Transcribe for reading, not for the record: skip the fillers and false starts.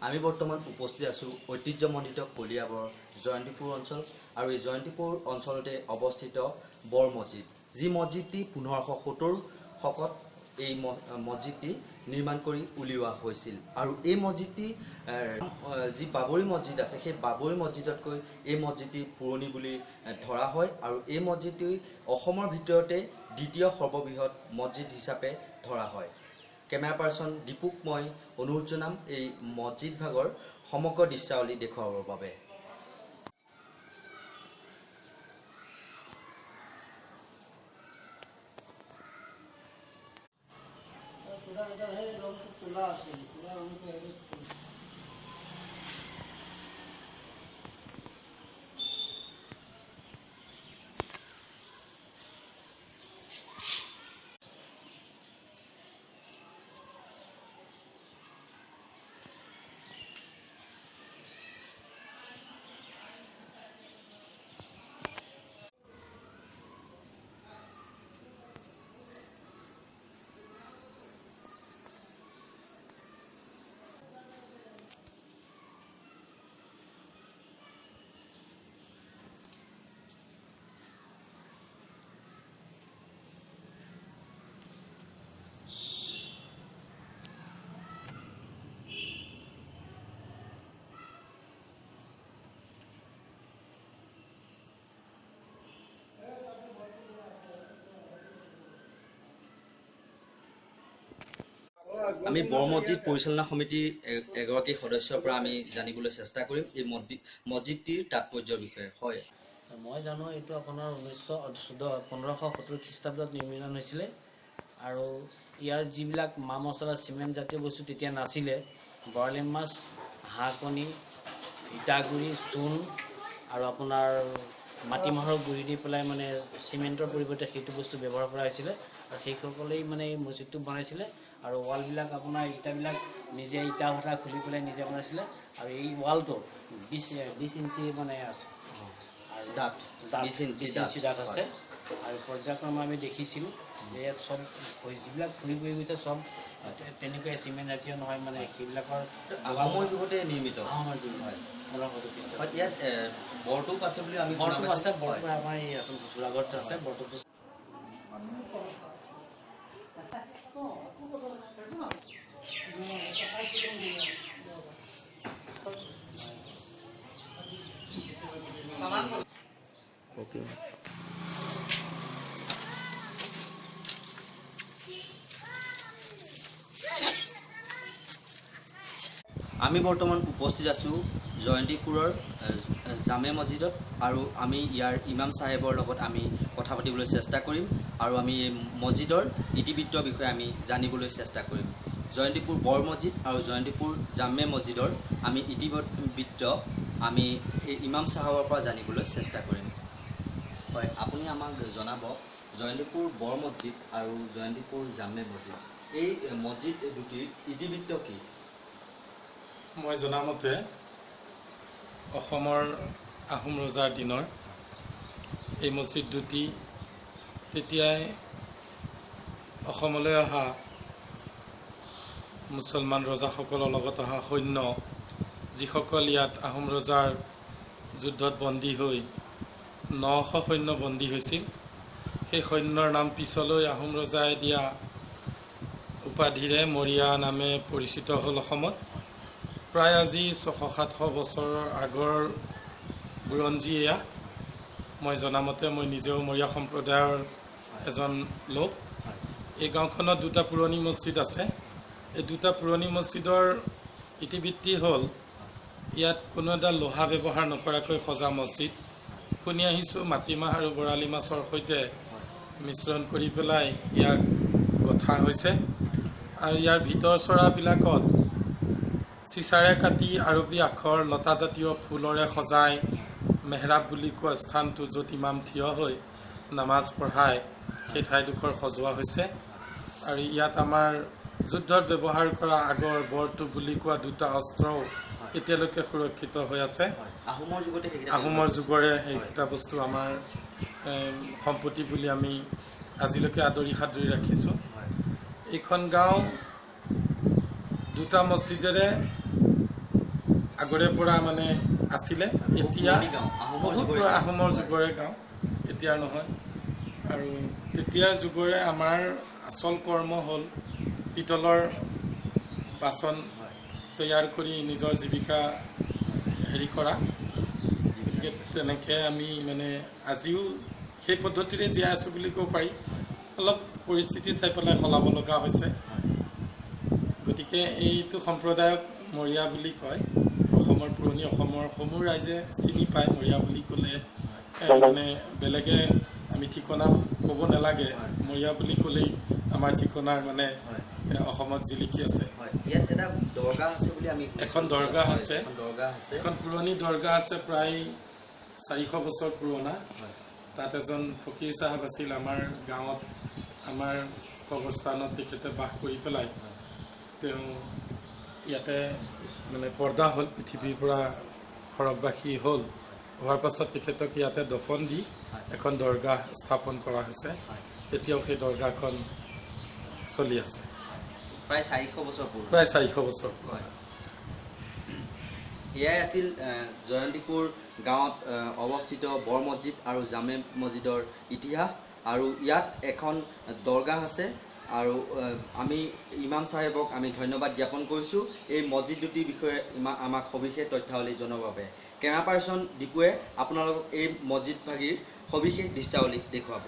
আমি বৰ্তমান উপস্থিত আছোঁ ঐতিহ্যমণ্ডিত কলিয়াবৰৰ জয়ন্তীপুৰ অঞ্চল আৰু এই জয়ন্তীপুৰ অঞ্চলতে অৱস্থিত বৰ মছজিদ, যি মছজিদটি 1570 শকত এই মছজিদটি নিৰ্মাণ কৰি উলিওৱা হৈছিল। আৰু এই মছজিদটি যি বাবৰি মছজিদ আছে, সেই বাবৰি মছজিদতকৈ এই মছজিদটি পুৰণি বুলি ধৰা হয় আৰু এই মছজিদটি অসমৰ ভিতৰতে দ্বিতীয় সৰ্ববৃহৎ মছজিদ হিচাপে ধৰা হয়। কেমেৰা পাৰ্চন দীপুক মই অনুৰোধ জনাম এই মছজিদ ভাগৰ সমগ্ৰ দৃশ্যাৱলী দেখুৱাবৰ বাবে। আমি বৰ মছজিদ পৰিচালনা সমিতিৰ এগৰাকী সদস্যৰ পৰা আমি জানিবলৈ চেষ্টা কৰিম এই মছজিদটিৰ তাৎপৰ্যৰ বিষয়ে। হয়, মই জানো এইটো আপোনাৰ 1570 খ্ৰীষ্টাব্দত নিৰ্মাণ হৈছিলে আৰু ইয়াৰ যিবিলাক মা মছলা চিমেণ্ট জাতীয় বস্তু তেতিয়া নাছিলে। বৰালি মাছ, হাঁহ কণী, ইটাগুৰি, চূণ আৰু আপোনাৰ মাটিমাহৰ গুড়ি দি পেলাই মানে চিমেণ্টৰ পৰিৱৰ্তে সেইটো বস্তু ব্যৱহাৰ কৰা হৈছিলে আৰু সেইসকলেই মানে এই মছজিদটো বনাইছিলে। আৰু ৱালবিলাক আপোনাৰ ইটাবিলাক নিজে ইটা ভটা খুলি পেলাই নিজে বনাইছিলে আৰু এই ৱালটো 20 ইঞ্চি মানে আছে আৰু ডাঠ 20 ইঞ্চি ডাঠ আছে। আৰু পৰ্যায়ক্ৰমে আমি দেখিছিলোঁ যে ইয়াত চব যিবিলাক ঘূৰি ঘূৰি গৈছে চব তেনেকৈ চিমেণ্ট জাতীয় নহয়, মানে সেইবিলাকৰ আহোমৰ যুগতে নিৰ্মিত। আহোমৰ যুগ হয়। ইয়াত বৰটোপ আছে বুলি আমি বৰটোপ আছে, বৰটোপ আমাৰ এই আচল জোৰাঘৰত আছে বৰটোপটো। আমি বৰ্তমান উপস্থিত আছোঁ জয়ন্তীপুৰৰ জামে মছজিদত আৰু আমি ইয়াৰ ইমাম চাহেবৰ লগত আমি কথা পাতিবলৈ চেষ্টা কৰিম আৰু আমি এই মছজিদৰ ইতিবৃত্তৰ বিষয়ে আমি জানিবলৈ চেষ্টা কৰিম। জয়ন্তীপুৰ বৰ মছজিদ আৰু জয়ন্তীপুৰ জামে মছজিদৰ আমি ইতিবৃত্ত আমি এই ইমাম চাহেবৰ পৰা জানিবলৈ চেষ্টা কৰিম। হয়, আপুনি আমাক জনাব জয়ন্তীপুৰ বৰ মছজিদ আৰু জয়ন্তীপুৰ জামে মছজিদ, এই মছজিদ দুটিৰ ইতিবৃত্ত কি? মই জনামতে অসমৰ আহোম ৰজাৰ দিনৰ এই মছজিদ দুটি তেতিয়াই অসমলৈ অহা মুছলমান ৰজাসকলৰ লগত অহা সৈন্য, যিসকল ইয়াত আহোম ৰজাৰ যুদ্ধত বন্দী হৈ 900 সৈন্য বন্দী হৈছিল, সেই সৈন্যৰ নাম পিছলৈ আহোম ৰজাই দিয়া উপাধিৰে মৰিয়া নামে পৰিচিত হ'ল অসমত। প্ৰায় আজি 600-700 বছৰৰ আগৰ বুৰঞ্জী এয়া। মই জনামতে মই নিজেও মৰিয়া সম্প্ৰদায়ৰ এজন লোক। এই গাঁওখনত দুটা পুৰণি মছজিদ আছে। এই দুটা পুৰণি মছজিদৰ ইতিবৃত্তি হ'ল ইয়াত কোনো এটা লোহা ব্যৱহাৰ নকৰাকৈ সজা মছজিদ। শুনি আহিছোঁ মাটিমাহ আৰু বৰালি মাছৰ সৈতে মিশ্ৰণ কৰি পেলাই ইয়াক গঠা হৈছে আৰু ইয়াৰ ভিতৰ চৰাবিলাকত চিচাৰে কাটি আৰবী আখৰ লতাজাতীয় ফুলৰে সজাই মেহৰাব বুলি কোৱা স্থানটো য'ত ইমাম থিয় হৈ নামাজ পঢ়ায় সেই ঠাইডোখৰ সজোৱা হৈছে। আৰু ইয়াত আমাৰ যুদ্ধত ব্যৱহাৰ কৰা আগৰ বৰটোপ বুলি কোৱা দুটা অস্ত্ৰও এতিয়ালৈকে সুৰক্ষিত হৈ আছে। আহোমৰ যুগৰে সেইকেইটা বস্তু আমাৰ সম্পত্তি বুলি আমি আজিলৈকে আদৰি সাদৰি ৰাখিছোঁ। এইখন গাঁও দুটা মছজিদেৰে আগৰে পৰা মানে আছিলে এতিয়া পুৰণি গাঁও, আহোমৰ বহুত যুগৰে পুৰা আহোমৰ যুগৰে গাঁও এতিয়া নহয় আৰু তেতিয়াৰ যুগৰে আমাৰ আচল কৰ্ম হ'ল পিতলৰ বাচন তৈয়াৰ কৰি নিজৰ জীৱিকা হেৰি কৰা গতিকে তেনেকৈ আমি মানে আজিও সেই পদ্ধতিৰে জীয়াই আছোঁ বুলি ক'ব পাৰি অলপ পৰিস্থিতি চাই পেলাই সলাব লগা হৈছে গতিকে এইটো সম্প্ৰদায়ক মৰিয়া বুলি কয় অসমৰ পুৰণি অসমৰ সমূহ ৰাইজে চিনি পায় মৰিয়া বুলি ক'লে মানে বেলেগে আমি ঠিকনা ক'ব নালাগে মৰিয়া বুলি ক'লেই আমাৰ ঠিকনাৰ মানে অসমত জিলিকি আছে ইয়াত এটা দৰগাহ আছে বুলি আমি এখন দৰগাহ আছে দৰগাহ আছে এখন পুৰণি দৰগাহ আছে প্ৰায় 400 বছৰ পুৰণা তাত এজন ফকীৰ চাহাব আছিল আমাৰ গাঁৱত আমাৰ কবৰস্থানত তেখেতে বাস কৰি পেলাই তেওঁ ইয়াতে মানে পৰ্দা হ'ল পৃথিৱীৰ পৰা সৰগবাসী হ'ল হোৱাৰ পাছত তেখেতক ইয়াতে দফন দি এখন দৰগাহ স্থাপন কৰা হৈছে এতিয়াও সেই দৰগাহখন চলি আছে প্ৰায় 400 বছৰ পুৰণি প্ৰায় 400 বছৰ এয়াই আছিল জয়ন্তীপুৰ গাঁৱত অৱস্থিত বৰ মছজিদ আৰু জামে মছজিদৰ ইতিহাস আৰু ইয়াত এখন দৰগাহ আছে আৰু আমি ইমাম চাহেবক আমি ধন্যবাদ জ্ঞাপন কৰিছোঁ এই মছজিদ দুটিৰ বিষয়ে আমাক সবিশেষ তথ্যাৱলী জনোৱাৰ বাবে কেমেৰা পাৰ্চন দীপুৱে আপোনালোকক এই মছজিদ ভাগিৰ সবিশেষ দৃশ্যাৱলী দেখুৱাব